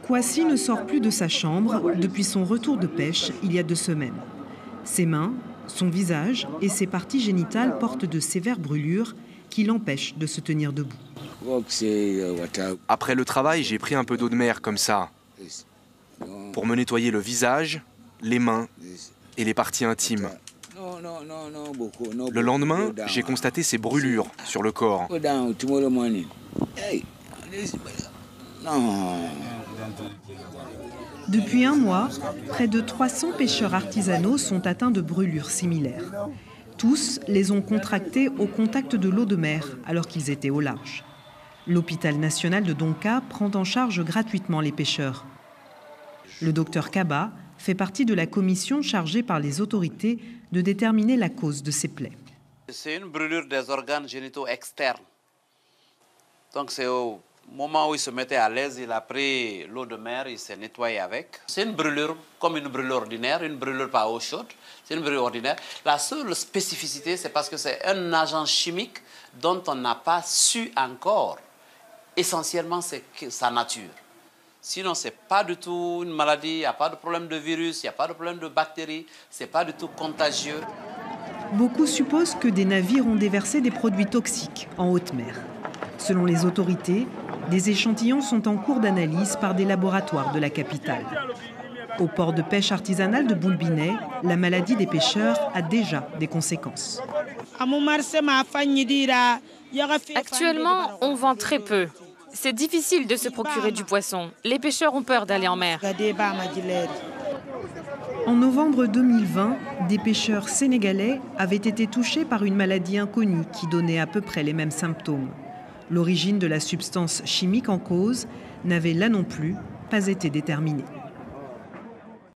Kwasi ne sort plus de sa chambre depuis son retour de pêche il y a 2 semaines. Ses mains, son visage et ses parties génitales portent de sévères brûlures qui l'empêchent de se tenir debout. Après le travail, j'ai pris un peu d'eau de mer comme ça, pour me nettoyer le visage, les mains et les parties intimes. Le lendemain, j'ai constaté ces brûlures sur le corps. Depuis 1 mois, près de 300 pêcheurs artisanaux sont atteints de brûlures similaires. Tous les ont contractées au contact de l'eau de mer alors qu'ils étaient au large. L'hôpital national de Donka prend en charge gratuitement les pêcheurs. Le docteur Kaba fait partie de la commission chargée par les autorités de déterminer la cause de ces plaies. C'est une brûlure des organes génitaux externes. Donc c'est au moment où il se mettait à l'aise, il a pris l'eau de mer, il s'est nettoyé avec. C'est une brûlure comme une brûlure ordinaire, une brûlure pas eau chaude, c'est une brûlure ordinaire. La seule spécificité, c'est parce que c'est un agent chimique dont on n'a pas su encore. Essentiellement, c'est sa nature. Sinon, ce n'est pas du tout une maladie, il n'y a pas de problème de virus, il n'y a pas de problème de bactéries, ce n'est pas du tout contagieux. Beaucoup supposent que des navires ont déversé des produits toxiques en haute mer. Selon les autorités, des échantillons sont en cours d'analyse par des laboratoires de la capitale. Au port de pêche artisanal de Boulbinet, la maladie des pêcheurs a déjà des conséquences. Actuellement, on vend très peu. C'est difficile de se procurer du poisson. Les pêcheurs ont peur d'aller en mer. En novembre 2020, des pêcheurs sénégalais avaient été touchés par une maladie inconnue qui donnait à peu près les mêmes symptômes. L'origine de la substance chimique en cause n'avait là non plus pas été déterminée.